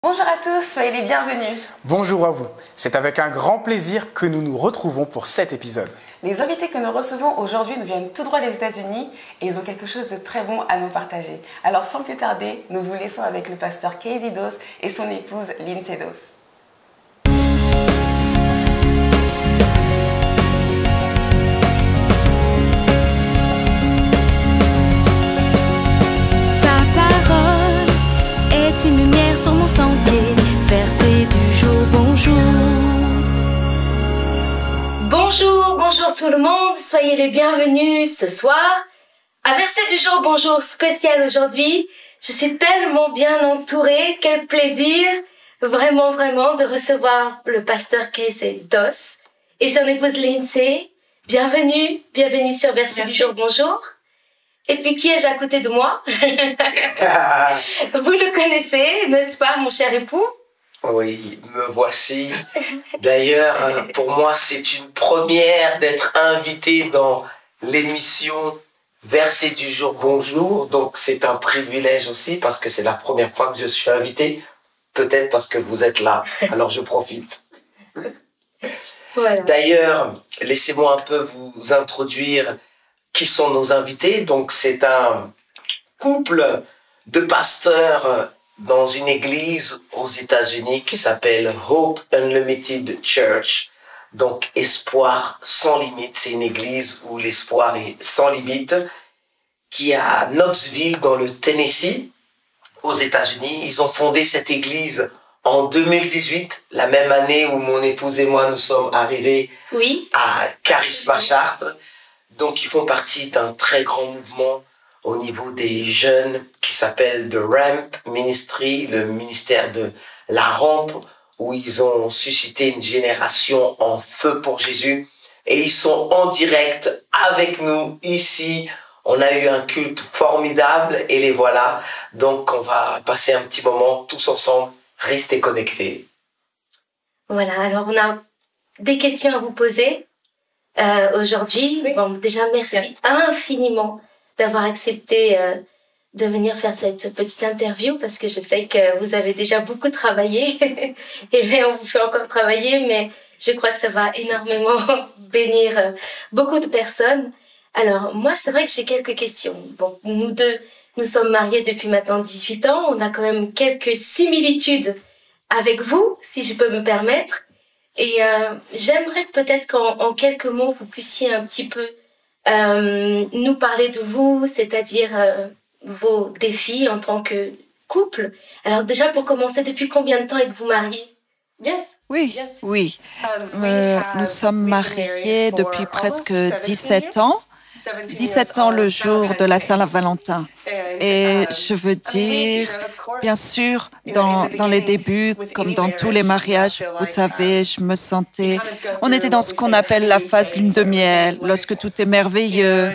Bonjour à tous, soyez les bienvenus. Bonjour à vous, c'est avec un grand plaisir que nous nous retrouvons pour cet épisode. Les invités que nous recevons aujourd'hui nous viennent tout droit des États-Unis et ils ont quelque chose de très bon à nous partager. Alors sans plus tarder, nous vous laissons avec le pasteur Casey Doss et son épouse Lindsay Doss. Une lumière sur mon sentier, verset du jour, bonjour. Bonjour tout le monde, soyez les bienvenus ce soir. Un verset du jour, bonjour spécial aujourd'hui. Je suis tellement bien entourée, quel plaisir vraiment de recevoir le pasteur Casey Doss et son épouse Lindsay. Bienvenue sur verset du jour, bonjour. Et puis, qui ai-je à côté de moi? Vous le connaissez, n'est-ce pas, mon cher époux? Oui, me voici. D'ailleurs, pour moi, c'est une première d'être invité dans l'émission Verset du jour, bonjour. Donc, c'est un privilège aussi parce que c'est la première fois que je suis invité. Peut-être parce que vous êtes là. Alors, je profite. Voilà. D'ailleurs, laissez-moi un peu vous introduire qui sont nos invités. Donc, c'est un couple de pasteurs dans une église aux États-Unis qui s'appelle Hope Unlimited Church. Donc, Espoir sans limite. C'est une église où l'espoir est sans limite, qui est à Knoxville, dans le Tennessee, aux États-Unis. Ils ont fondé cette église en 2018, la même année où mon épouse et moi, nous sommes arrivés à Charisma Chartres. Donc, ils font partie d'un très grand mouvement au niveau des jeunes qui s'appelle The Ramp Ministry, le ministère de la rampe, où ils ont suscité une génération en feu pour Jésus. Et ils sont en direct avec nous ici. On a eu un culte formidable et les voilà. Donc, on va passer un petit moment tous ensemble. Restez connectés. Voilà, alors on a des questions à vous poser. Aujourd'hui, bon, déjà merci infiniment d'avoir accepté de venir faire cette petite interview parce que je sais que vous avez déjà beaucoup travaillé et bien on vous fait encore travailler, mais je crois que ça va énormément bénir beaucoup de personnes. Alors moi, c'est vrai que j'ai quelques questions. Bon, nous deux, nous sommes mariés depuis maintenant 18 ans, on a quand même quelques similitudes avec vous, si je peux me permettre. Et j'aimerais peut-être qu'en quelques mots, vous puissiez un petit peu nous parler de vous, c'est-à-dire vos défis en tant que couple. Alors déjà, pour commencer, depuis combien de temps êtes-vous mariés? Oui. Nous sommes mariés depuis presque 17 ans. 17 ans le jour de la Saint-Valentin. Et je veux dire, bien sûr, dans les débuts, comme dans tous les mariages, vous savez, je me sentais... On était dans ce qu'on appelle la phase lune de miel, lorsque tout est merveilleux.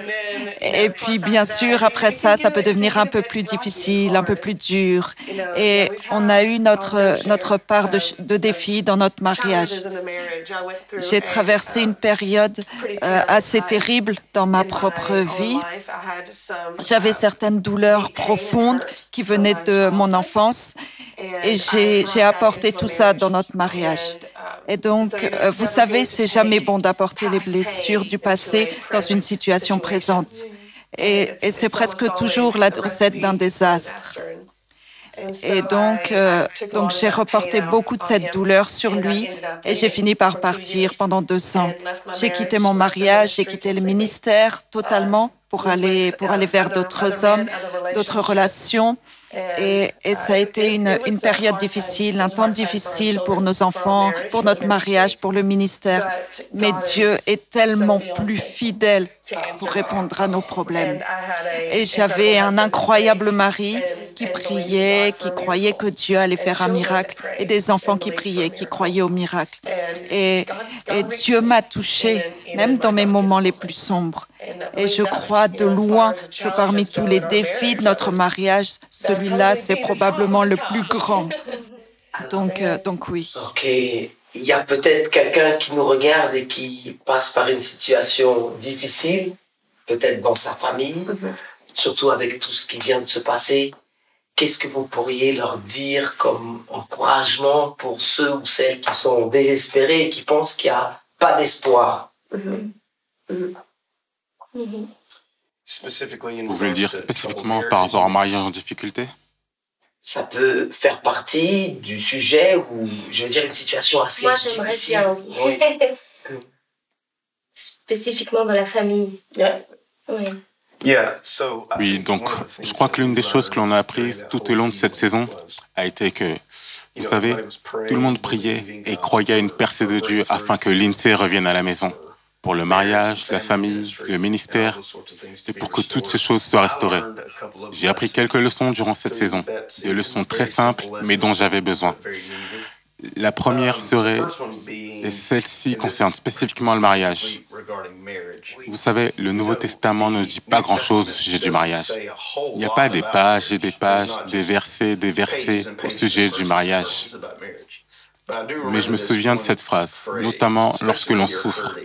Et puis, bien sûr, après ça, ça peut devenir un peu plus difficile, un peu plus dur. Et on a eu notre part de défis dans notre mariage. J'ai traversé une période assez terrible dans ma propre vie. J'avais certaines douleurs profondes qui venaient de mon enfance et j'ai apporté tout ça dans notre mariage. Et donc, vous savez, c'est jamais bon d'apporter les blessures du passé dans une situation présente. Et c'est presque toujours la recette d'un désastre. Et donc j'ai reporté beaucoup de cette douleur sur lui et j'ai fini par partir pendant 2 ans. J'ai quitté mon mariage, j'ai quitté le ministère totalement pour aller vers d'autres hommes, d'autres relations. Et ça a été une période difficile, un temps difficile pour nos enfants, pour notre mariage, pour le ministère. Mais Dieu est tellement plus fidèle pour répondre à nos problèmes. Et j'avais un incroyable mari qui priait, qui croyait que Dieu allait faire un miracle, et des enfants qui priaient, qui croyaient au miracle. Et Dieu m'a touchée, même dans mes moments les plus sombres. Et je crois de loin que parmi tous les défis de notre mariage, celui-là, c'est probablement le plus grand. Donc oui. Ok, il y a peut-être quelqu'un qui nous regarde et qui passe par une situation difficile, peut-être dans sa famille, surtout avec tout ce qui vient de se passer. qu'est-ce que vous pourriez leur dire comme encouragement pour ceux ou celles qui sont désespérés et qui pensent qu'il n'y a pas d'espoir? Vous voulez dire spécifiquement par rapport à un mariage en difficulté? Ça peut faire partie du sujet ou, je veux dire, une situation assez difficile. Moi, j'aimerais bien, oui. Spécifiquement dans la famille. Oui. Oui, donc je crois que l'une des choses que l'on a apprises tout au long de cette saison a été que, vous savez, tout le monde priait et croyait à une percée de Dieu afin que Lindsay revienne à la maison, pour le mariage, la famille, le ministère, et pour que toutes ces choses soient restaurées. J'ai appris quelques leçons durant cette saison, des leçons très simples, mais dont j'avais besoin. La première serait, et celle-ci concerne spécifiquement le mariage. Vous savez, le Nouveau Testament ne dit pas grand-chose au sujet du mariage. Il n'y a pas des pages et des pages, des versets au sujet du mariage. Mais je me souviens de cette phrase, notamment lorsque l'on souffre.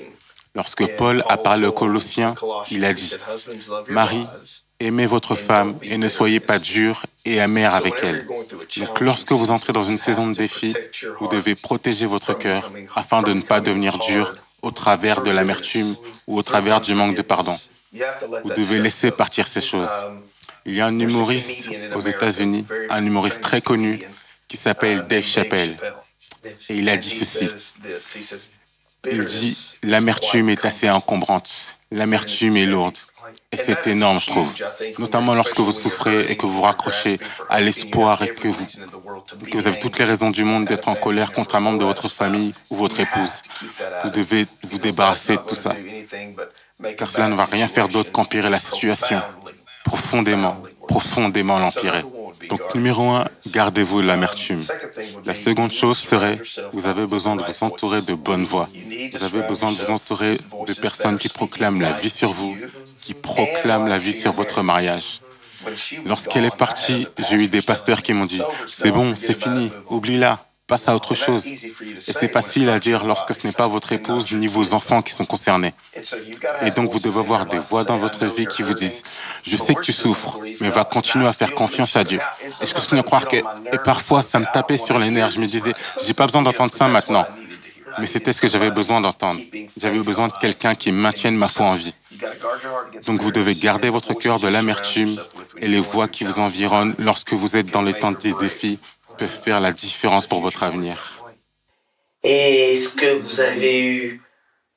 Lorsque Paul a parlé aux Colossiens, il a dit « Marie, aimez votre femme et ne soyez pas durs et amers avec elle. » Donc lorsque vous entrez dans une saison de défi, vous devez protéger votre cœur afin de ne pas devenir dur au travers de l'amertume ou au travers du manque de pardon. Vous devez laisser partir ces choses. Il y a un humoriste aux États-Unis, un humoriste très connu qui s'appelle Dave Chappelle. Et il a dit ceci. Il dit « L'amertume est assez encombrante, l'amertume est lourde. » Et c'est énorme, je trouve. Notamment lorsque vous souffrez et que vous raccrochez à l'espoir et que vous avez toutes les raisons du monde d'être en colère contre un membre de votre famille ou votre épouse. Vous devez vous débarrasser de tout ça. Car cela ne va rien faire d'autre qu'empirer la situation. Profondément l'empirer. Donc, numéro 1, gardez-vous de l'amertume. La seconde chose serait, vous avez besoin de vous entourer de bonnes voix. Vous avez besoin de vous entourer de personnes qui proclament la vie sur vous, qui proclament la vie sur votre mariage. Lorsqu'elle est partie, j'ai eu des pasteurs qui m'ont dit « C'est bon, c'est fini, oublie-la, passe à autre chose. » Et c'est facile à dire lorsque ce n'est pas votre épouse ni vos enfants qui sont concernés. Et donc vous devez avoir des voix dans votre vie qui vous disent « Je sais que tu souffres, mais va continuer à faire confiance à Dieu. » Et je continue à croire que... Et parfois, ça me tapait sur les nerfs. Je me disais « J'ai pas besoin d'entendre ça maintenant. » Mais c'était ce que j'avais besoin d'entendre. J'avais besoin de quelqu'un qui maintienne ma foi en vie. Donc vous devez garder votre cœur de l'amertume et les voix qui vous environnent lorsque vous êtes dans les temps des défis peuvent faire la différence pour votre avenir. Et est-ce que vous avez eu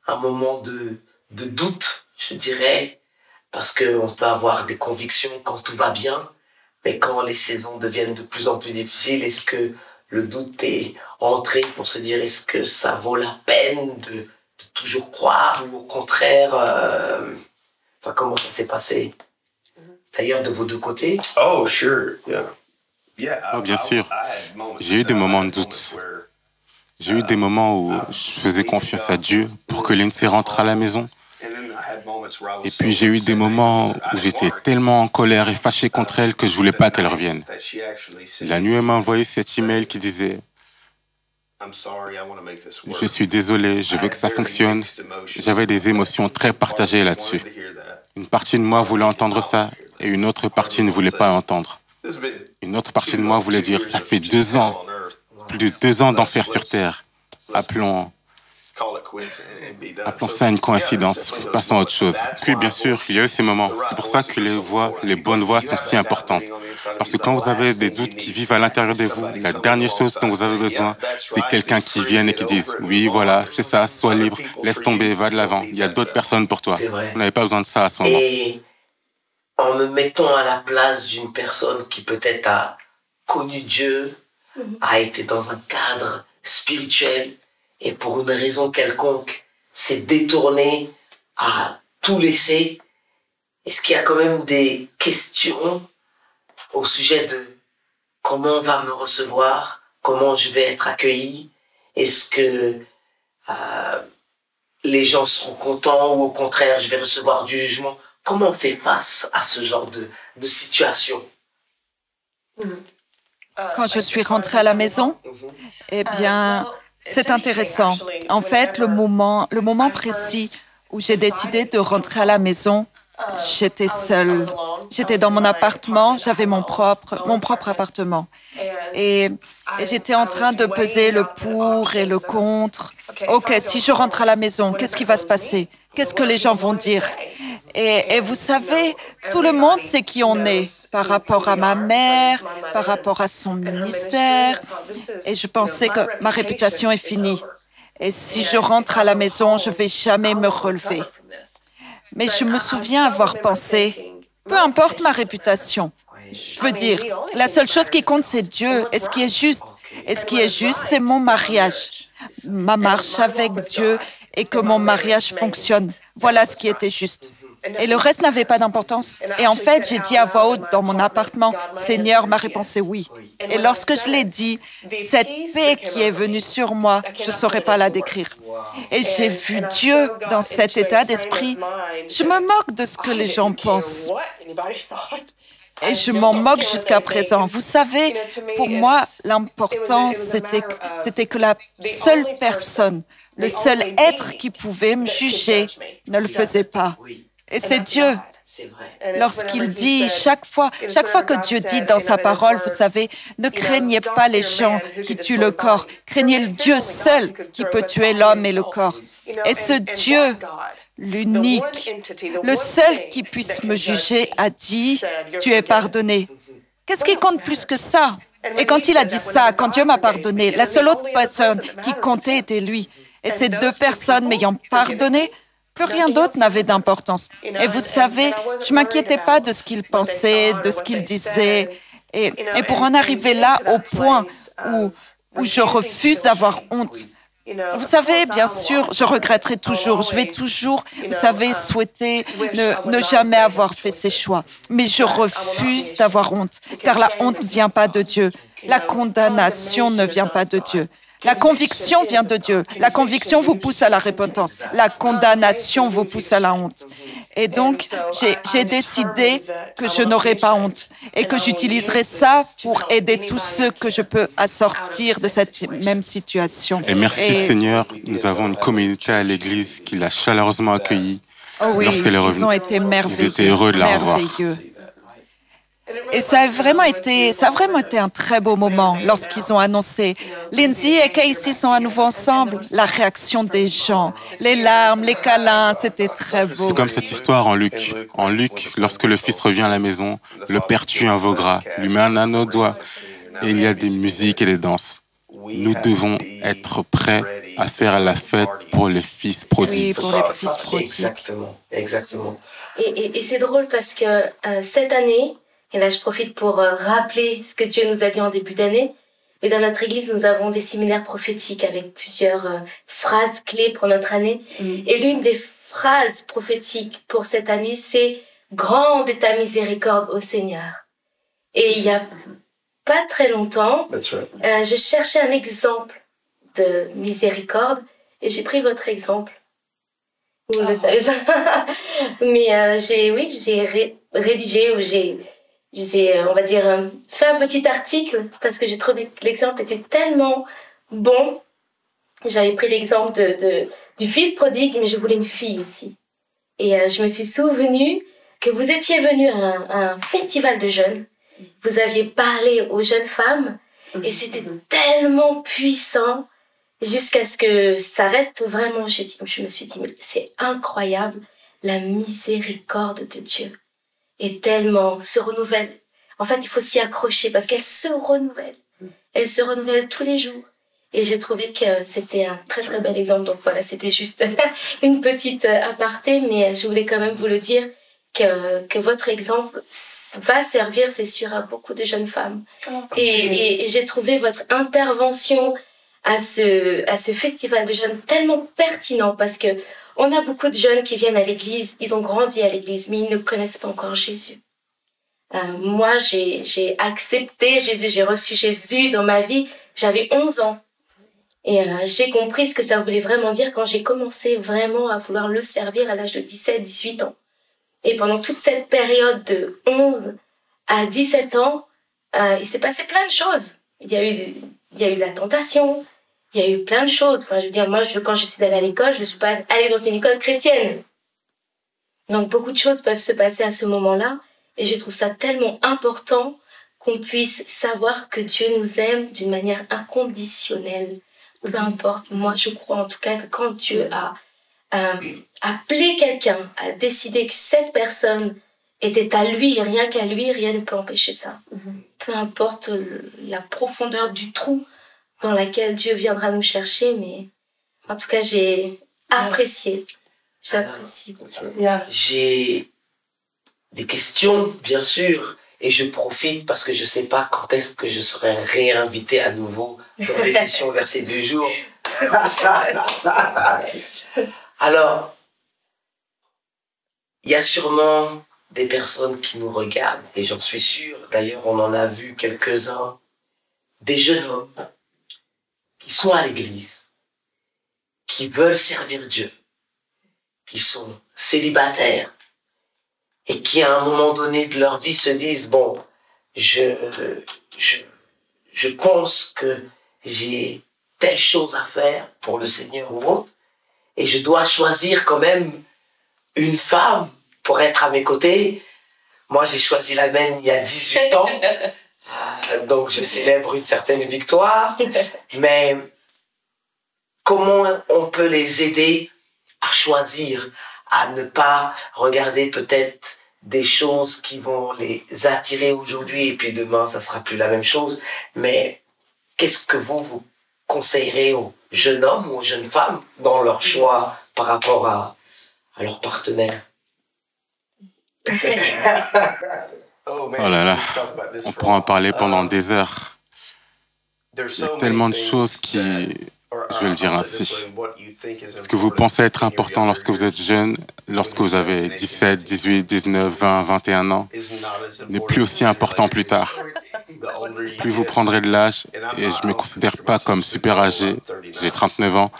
un moment de doute, je dirais, parce qu'on peut avoir des convictions quand tout va bien, mais quand les saisons deviennent de plus en plus difficiles, est-ce que le doute est entré pour se dire est-ce que ça vaut la peine de toujours croire ou au contraire, comment ça s'est passé? D'ailleurs, de vos deux côtés. Oh, bien sûr. J'ai eu des moments de doute. J'ai eu des moments où je faisais confiance à Dieu pour que Lindsay rentre à la maison. Et puis j'ai eu des moments où j'étais tellement en colère et fâché contre elle que je voulais pas qu'elle revienne. La nuit, elle m'a envoyé cet email qui disait « Je suis désolé, je veux que ça fonctionne. » J'avais des émotions très partagées là-dessus. Une partie de moi voulait entendre ça et une autre partie ne voulait pas entendre. Une autre partie de moi voulait dire « Ça fait 2 ans, plus de 2 ans d'enfer sur Terre. Appelons ça une coïncidence, passons à autre chose. » Puis bien sûr, il y a eu ces moments. C'est pour ça que les bonnes voix sont si importantes. Parce que quand vous avez des doutes qui vivent à l'intérieur de vous, la dernière chose dont vous avez besoin, c'est quelqu'un qui vienne et qui dise « Oui, voilà, c'est ça, sois libre, laisse tomber, va de l'avant. Il y a d'autres personnes pour toi. » Vous n'avez pas besoin de ça à ce moment. Et en me mettant à la place d'une personne qui peut-être a connu Dieu, a été dans un cadre spirituel, et pour une raison quelconque, s'est détourné à tout laisser, est-ce qu'il y a quand même des questions au sujet de comment on va me recevoir, comment je vais être accueilli, est-ce que les gens seront contents ou au contraire je vais recevoir du jugement? Comment on fait face à ce genre de situation? Quand je suis rentrée à la maison, eh bien, c'est intéressant. En fait, le moment précis où j'ai décidé de rentrer à la maison, j'étais seule. J'étais dans mon appartement, j'avais mon propre appartement. Et j'étais en train de peser le pour et le contre. OK, si je rentre à la maison, qu'est-ce qui va se passer? Qu'est-ce que les gens vont dire? Et vous savez, tout le monde sait qui on est par rapport à ma mère, par rapport à son ministère. Et je pensais que ma réputation est finie. Et si je rentre à la maison, je ne vais jamais me relever. Mais je me souviens avoir pensé, peu importe ma réputation, je veux dire, la seule chose qui compte, c'est Dieu et ce qui est juste. Et ce qui est juste, c'est mon mariage, ma marche avec Dieu et que mon mariage fonctionne. Voilà ce qui était juste. Et le reste n'avait pas d'importance. Et en fait, j'ai dit à voix haute dans mon appartement, « Seigneur, ma réponse est oui. » Et lorsque je l'ai dit, cette paix qui est venue sur moi, je ne saurais pas la décrire. Et j'ai vu Dieu dans cet état d'esprit. Je me moque de ce que les gens pensent. Et je m'en moque jusqu'à présent. Vous savez, pour moi, l'important, c'était que la seule personne, le seul être qui pouvait me juger ne le faisait pas. Et c'est Dieu. Lorsqu'il dit, chaque fois que Dieu dit dans sa parole, vous savez, ne craignez pas les gens qui tuent le corps, craignez le Dieu seul qui peut tuer l'homme et le corps. Et ce Dieu, l'unique, le seul qui puisse me juger, a dit, tu es pardonné. Qu'est-ce qui compte plus que ça? Et quand il a dit ça, quand Dieu m'a pardonné, la seule autre personne qui comptait était lui. Et ces deux personnes m'ayant pardonné, plus rien d'autre n'avait d'importance. Et vous savez, je ne m'inquiétais pas de ce qu'il pensait, de ce qu'il disait. Et pour en arriver là, au point où je refuse d'avoir honte, vous savez, bien sûr, je regretterai toujours. Je vais toujours, vous savez, souhaiter ne jamais avoir fait ces choix. Mais je refuse d'avoir honte, car la honte ne vient pas de Dieu. La condamnation ne vient pas de Dieu. La conviction vient de Dieu. La conviction vous pousse à la repentance. La condamnation vous pousse à la honte. Et donc, j'ai décidé que je n'aurais pas honte et que j'utiliserai ça pour aider tous ceux que je peux à sortir de cette même situation. Et merci Seigneur, nous avons une communauté à l'Église qui l'a chaleureusement accueillie. Oh oui, lorsqu'elle est revenue. Ils ont été merveilleux. Ils étaient heureux de la revoir. Et ça a vraiment été un très beau moment lorsqu'ils ont annoncé. Lindsay et Casey sont à nouveau ensemble. La réaction des gens, les larmes, les câlins, c'était très beau. C'est comme cette histoire en Luc. En Luc, lorsque le fils revient à la maison, le père tue un veau gras, lui met un anneau au doigt, et il y a des musiques et des danses. Nous devons être prêts à faire la fête pour les fils prodiges. Oui, pour les fils prodiges. Exactement. Et c'est drôle parce que cette année, et là, je profite pour rappeler ce que Dieu nous a dit en début d'année. Mais dans notre église, nous avons des séminaires prophétiques avec plusieurs phrases clés pour notre année. Et l'une des phrases prophétiques pour cette année, c'est « Grande est ta miséricorde, ô Seigneur ». Et il y a pas très longtemps, j'ai cherché un exemple de miséricorde et j'ai pris votre exemple. Vous ne le savez pas. Mais j'ai rédigé ou j'ai, on va dire, fait un petit article parce que j'ai trouvé que l'exemple était tellement bon. J'avais pris l'exemple du fils prodigue, mais je voulais une fille aussi. Et je me suis souvenue que vous étiez venu à un festival de jeunes. Vous aviez parlé aux jeunes femmes et c'était tellement puissant jusqu'à ce que ça reste vraiment... Je me suis dit, mais c'est incroyable, la miséricorde de Dieu. Et tellement se renouvelle. En fait, il faut s'y accrocher parce qu'elle se renouvelle. Elle se renouvelle tous les jours. Et j'ai trouvé que c'était un très très bel exemple. Donc voilà, c'était juste une petite aparté, mais je voulais quand même vous le dire que votre exemple va servir, c'est sûr, à beaucoup de jeunes femmes. Et j'ai trouvé votre intervention à ce festival de jeunes tellement pertinent parce que on a beaucoup de jeunes qui viennent à l'église, ils ont grandi à l'église, mais ils ne connaissent pas encore Jésus. Moi, j'ai accepté Jésus, j'ai reçu Jésus dans ma vie, j'avais 11 ans. Et j'ai compris ce que ça voulait vraiment dire quand j'ai commencé vraiment à vouloir le servir à l'âge de 17-18 ans. Et pendant toute cette période de 11 à 17 ans, il s'est passé plein de choses. Il y a eu de la tentation, il y a eu plein de choses. Enfin, je veux dire, moi, quand je suis allée à l'école, je ne suis pas allée dans une école chrétienne. Donc, beaucoup de choses peuvent se passer à ce moment-là. Et je trouve ça tellement important qu'on puisse savoir que Dieu nous aime d'une manière inconditionnelle. Peu importe, moi je crois en tout cas que quand Dieu a appelé quelqu'un, a décidé que cette personne était à lui, rien qu'à lui, rien ne peut empêcher ça. Peu importe la profondeur du trou dans laquelle Dieu viendra nous chercher, mais en tout cas j'ai apprécié. J'apprécie. J'ai des questions, bien sûr, et je profite parce que je ne sais pas quand est-ce que je serai réinvité à nouveau dans l'émission Verset du jour. Alors, il y a sûrement des personnes qui nous regardent, et j'en suis sûr, d'ailleurs on en a vu quelques-uns, des jeunes hommes qui sont à l'église, qui veulent servir Dieu, qui sont célibataires, et qui à un moment donné de leur vie se disent, bon, je pense que j'ai telle chose à faire pour le Seigneur ou autre, et je dois choisir quand même une femme pour être à mes côtés. Moi, j'ai choisi la mienne il y a 18 ans, donc je célèbre une certaine victoire, mais comment on peut les aider à choisir, à ne pas regarder peut-être des choses qui vont les attirer aujourd'hui et puis demain, ça sera plus la même chose. Mais qu'est-ce que vous conseillerez aux jeunes hommes ou aux jeunes femmes dans leur choix par rapport à leur partenaire? Oh là là, on pourra en parler pendant des heures. Il y a tellement de choses qui, je vais le dire ainsi, ce que vous pensez être important lorsque vous êtes jeune, lorsque vous avez 17, 18, 19, 20, 21 ans, n'est plus aussi important plus tard. Plus vous prendrez de l'âge, et je ne me considère pas comme super âgé, j'ai 39 ans,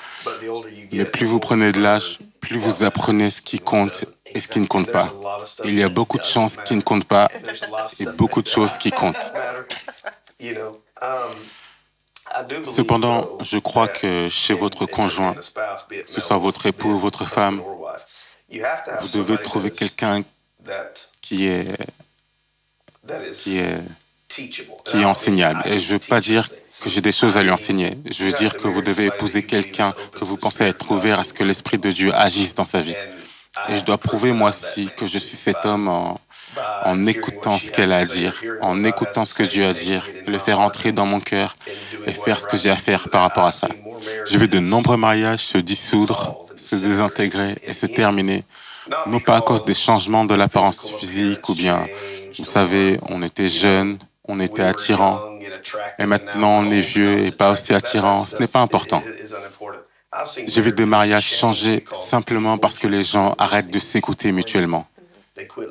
mais plus vous prenez de l'âge, plus vous apprenez ce qui compte et ce qui ne compte pas. Il y a beaucoup de choses qui ne comptent pas et beaucoup de choses qui comptent. Cependant, je crois que chez votre conjoint, que ce soit votre époux, votre femme, vous devez trouver quelqu'un qui est enseignable. Et je ne veux pas dire que j'ai des choses à lui enseigner. Je veux dire que vous devez épouser quelqu'un que vous pensez être ouvert à ce que l'Esprit de Dieu agisse dans sa vie. Et je dois prouver moi aussi que je suis cet homme en écoutant ce qu'elle a à dire, en écoutant ce que Dieu a à dire, le faire entrer dans mon cœur et faire ce que j'ai à faire par rapport à ça. J'ai vu de nombreux mariages se dissoudre, se désintégrer et se terminer, non pas à cause des changements de l'apparence physique ou bien, vous savez, on était jeunes, on était attirants, et maintenant on est vieux et pas aussi attirants, ce n'est pas important. J'ai vu des mariages changer simplement parce que les gens arrêtent de s'écouter mutuellement.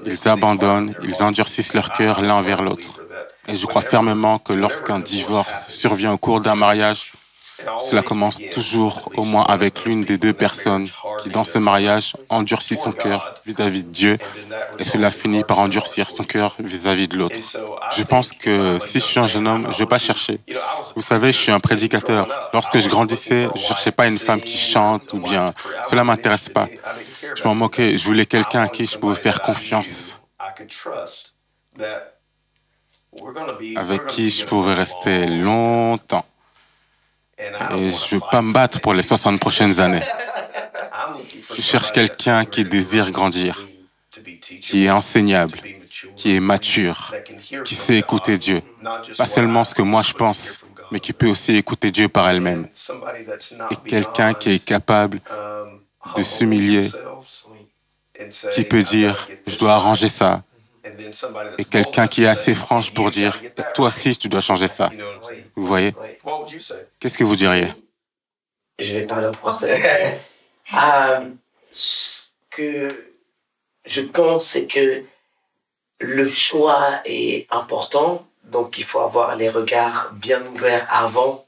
Ils abandonnent, ils endurcissent leur cœur l'un envers l'autre. Et je crois fermement que lorsqu'un divorce survient au cours d'un mariage, cela commence toujours au moins avec l'une des deux personnes qui, dans ce mariage, endurcit son cœur vis-à-vis de Dieu et cela finit par endurcir son cœur vis-à-vis de l'autre. Je pense que si je suis un jeune homme, je ne vais pas chercher. Vous savez, je suis un prédicateur. Lorsque je grandissais, je ne cherchais pas une femme qui chante ou bien... Cela ne m'intéresse pas. Je m'en moquais. Je voulais quelqu'un à qui je pouvais faire confiance, avec qui je pouvais rester longtemps. Et je ne veux pas me battre pour les 60 prochaines années. Je cherche quelqu'un qui désire grandir, qui est enseignable, qui est mature, qui sait écouter Dieu. Pas seulement ce que moi je pense, mais qui peut aussi écouter Dieu par elle-même. Et quelqu'un qui est capable de s'humilier, qui peut dire « je dois arranger ça ». Et quelqu'un qui est assez franche pour dire « toi aussi tu dois changer ça ». Vous voyez? Qu'est-ce que vous diriez? Je vais parler en français. Ce que je pense, c'est que le choix est important, donc il faut avoir les regards bien ouverts avant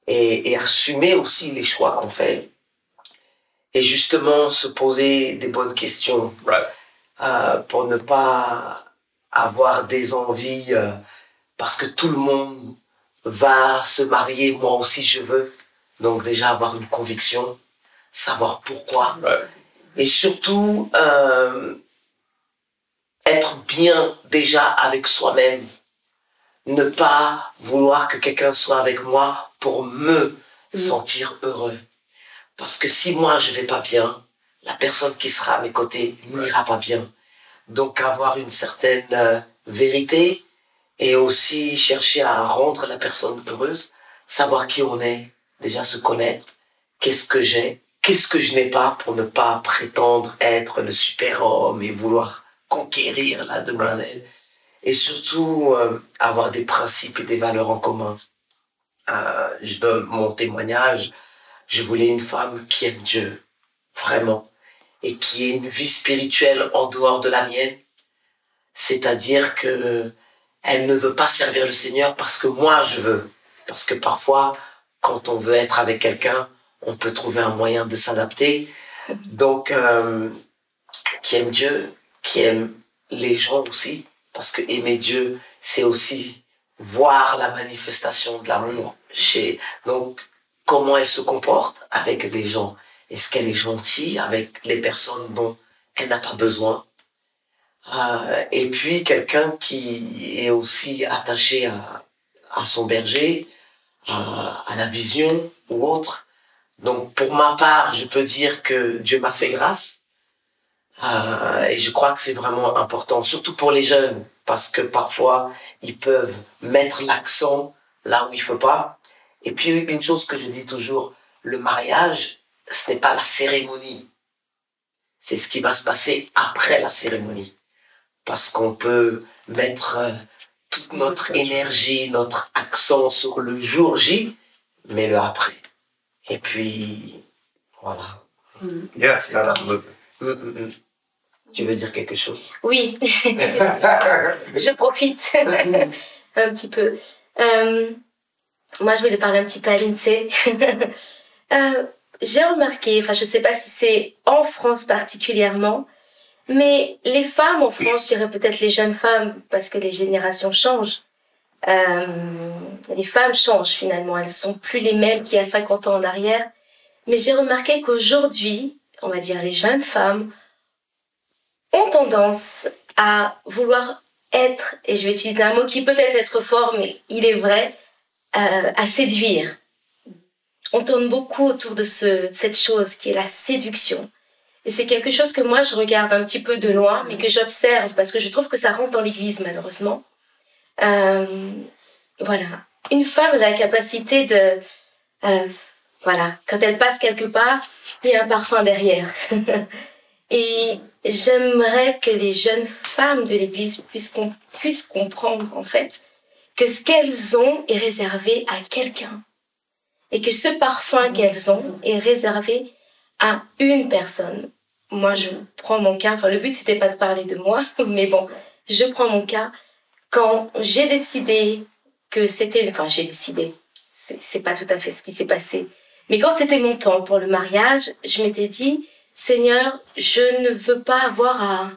et assumer aussi les choix qu'on fait. Et justement, se poser des bonnes questions pour ne pas avoir des envies parce que tout le monde va se marier, moi aussi je veux. Donc déjà avoir une conviction, savoir pourquoi. Et surtout, être bien déjà avec soi-même. Ne pas vouloir que quelqu'un soit avec moi pour me sentir heureux. Parce que si moi je vais pas bien, la personne qui sera à mes côtés n'ira pas bien. Donc avoir une certaine vérité et aussi chercher à rendre la personne heureuse, savoir qui on est, déjà se connaître, qu'est-ce que j'ai, qu'est-ce que je n'ai pas pour ne pas prétendre être le super-homme et vouloir conquérir la demoiselle. Et surtout, avoir des principes et des valeurs en commun. Je donne mon témoignage. Je voulais une femme qui aime Dieu, vraiment, et qui ait une vie spirituelle en dehors de la mienne. C'est-à-dire que elle ne veut pas servir le Seigneur parce que moi je veux. Parce que parfois, quand on veut être avec quelqu'un, on peut trouver un moyen de s'adapter. Donc, qui aime Dieu, qui aime les gens aussi. Parce que aimer Dieu, c'est aussi voir la manifestation de l'amour donc, comment elle se comporte avec les gens. Est-ce qu'elle est gentille avec les personnes dont elle n'a pas besoin? Et puis, quelqu'un qui est aussi attaché à son berger, à la vision ou autre. Donc, pour ma part, je peux dire que Dieu m'a fait grâce. Et je crois que c'est vraiment important, surtout pour les jeunes, parce que parfois, ils peuvent mettre l'accent là où il faut pas. Et puis, une chose que je dis toujours, le mariage, ce n'est pas la cérémonie. C'est ce qui va se passer après la cérémonie. Parce qu'on peut mettre toute notre énergie, notre accent sur le jour J, mais le après. Et puis, voilà. Yes, absolutely. Tu veux dire quelque chose? Oui, je profite un petit peu. Moi, je voulais parler un petit peu à l'INSEE. J'ai remarqué, je ne sais pas si c'est en France particulièrement, mais les femmes en France, je dirais peut-être les jeunes femmes, parce que les générations changent. Les femmes changent finalement, elles ne sont plus les mêmes qu'il y a 50 ans en arrière. Mais j'ai remarqué qu'aujourd'hui, on va dire les jeunes femmes, ont tendance à vouloir être, et je vais utiliser un mot qui peut être fort, mais il est vrai, à séduire. On tourne beaucoup autour de cette chose qui est la séduction. Et c'est quelque chose que moi, je regarde un petit peu de loin, mais que j'observe, parce que je trouve que ça rentre dans l'église, malheureusement. Voilà. Une femme a la capacité de... voilà. Quand elle passe quelque part, il y a un parfum derrière. Et j'aimerais que les jeunes femmes de l'église puissent comprendre, en fait, que ce qu'elles ont est réservé à quelqu'un. Et que ce parfum qu'elles ont est réservé à une personne. Moi, je prends mon cas, le but, c'était pas de parler de moi, mais bon, je prends mon cas. Quand j'ai décidé que c'était... j'ai décidé, c'est pas tout à fait ce qui s'est passé. Mais quand c'était mon temps pour le mariage, je m'étais dit, Seigneur, je ne veux pas avoir à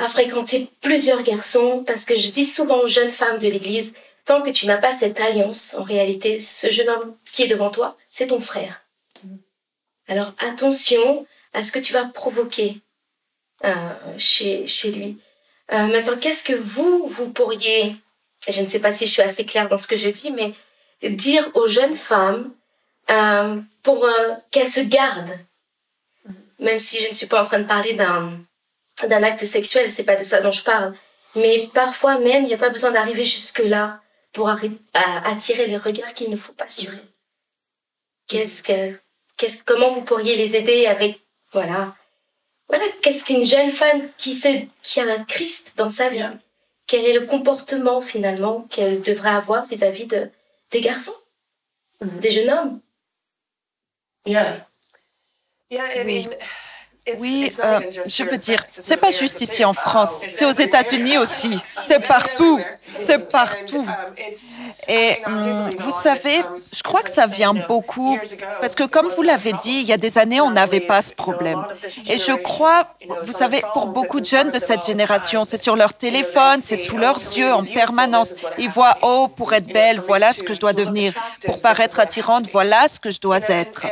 fréquenter plusieurs garçons, parce que je dis souvent aux jeunes femmes de l'église, tant que tu n'as pas cette alliance, en réalité, ce jeune homme qui est devant toi, c'est ton frère. Alors attention à ce que tu vas provoquer chez lui. Maintenant, qu'est-ce que vous pourriez, je ne sais pas si je suis assez claire dans ce que je dis, mais dire aux jeunes femmes pour qu'elles se gardent, même si je ne suis pas en train de parler d'un acte sexuel, c'est pas de ça dont je parle, mais parfois même, il n'y a pas besoin d'arriver jusque-là pour attirer les regards qu'il ne faut pas assurer. Comment vous pourriez les aider avec, voilà, qu'est-ce qu'une jeune femme qui a un Christ dans sa vie, quel est le comportement finalement qu'elle devrait avoir vis-à-vis des garçons, des jeunes hommes? Oui, je veux dire, c'est pas juste ici en France, c'est aux États-Unis aussi, c'est partout. Et vous savez, je crois que ça vient beaucoup, parce que comme vous l'avez dit, il y a des années, on n'avait pas ce problème. Et je crois, vous savez, pour beaucoup de jeunes de cette génération, c'est sur leur téléphone, c'est sous leurs yeux en permanence. Ils voient, oh, pour être belle, voilà ce que je dois devenir. Pour paraître attirante, voilà ce que je dois être.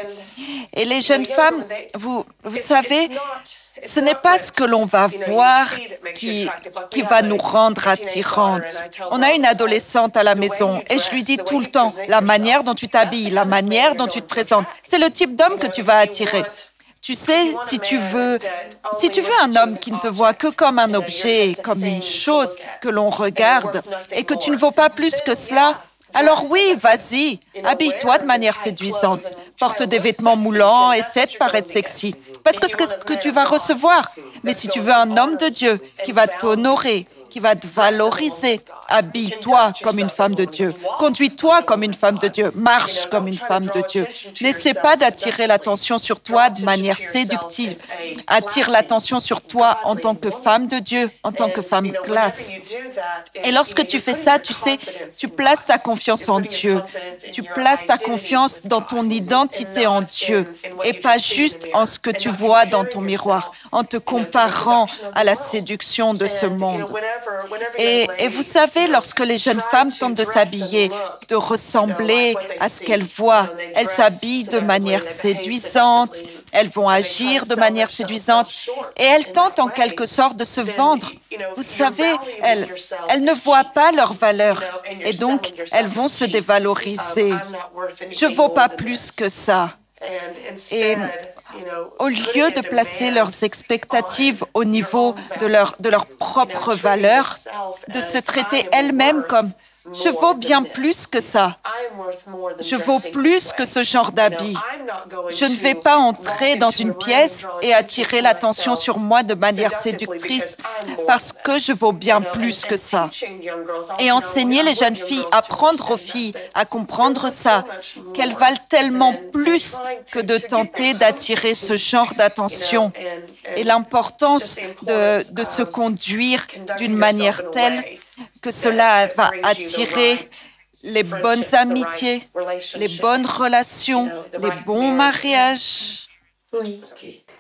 Et les jeunes femmes, vous savez, Ce n'est pas ce que l'on va voir qui va nous rendre attirantes. On a une adolescente à la maison et je lui dis tout le temps, la manière dont tu t'habilles, la manière dont tu te présentes, c'est le type d'homme que tu vas attirer. Tu sais, si tu veux un homme qui ne te voit que comme un objet, comme une chose que l'on regarde et que tu ne vaux pas plus que cela, alors oui, vas-y, habille-toi de manière séduisante, porte des vêtements moulants, essaie de paraître sexy, parce que c'est ce que tu vas recevoir. Mais si tu veux un homme de Dieu qui va t'honorer, qui va te valoriser, habille-toi comme une femme de Dieu, conduis-toi comme une femme de Dieu, marche comme une femme de Dieu. N'essaie pas d'attirer l'attention sur toi de manière séductive. Attire l'attention sur toi en tant que femme de Dieu, en tant que femme classe. Et lorsque tu fais ça, tu sais, tu places ta confiance en Dieu. Tu places ta confiance dans ton identité en Dieu et pas juste en ce que tu vois dans ton miroir, en te comparant à la séduction de ce monde. Et vous savez, lorsque les jeunes femmes tentent de s'habiller, de ressembler à ce qu'elles voient, elles s'habillent de manière séduisante, elles vont agir de manière séduisante et elles tentent en quelque sorte de se vendre. Vous savez, elles ne voient pas leur valeur et donc elles vont se dévaloriser. Je ne vaux pas plus que ça. Et au lieu de placer leurs expectatives au niveau de leur propre valeur, de se traiter elles-mêmes comme « je vaux bien plus que ça, je vaux plus que ce genre d'habit, je ne vais pas entrer dans une pièce et attirer l'attention sur moi de manière séductrice parce que je vaux bien plus que ça. » Et enseigner les jeunes filles, apprendre aux filles à comprendre ça, qu'elles valent tellement plus que de tenter d'attirer ce genre d'attention et l'importance de se conduire d'une manière telle que cela va attirer les bonnes amitiés, les bonnes relations, les bons mariages.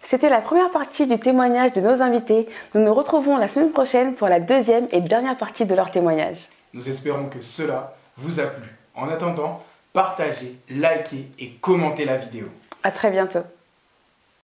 C'était la première partie du témoignage de nos invités. Nous nous retrouvons la semaine prochaine pour la deuxième et dernière partie de leur témoignage. Nous espérons que cela vous a plu. En attendant, partagez, likez et commentez la vidéo. À très bientôt.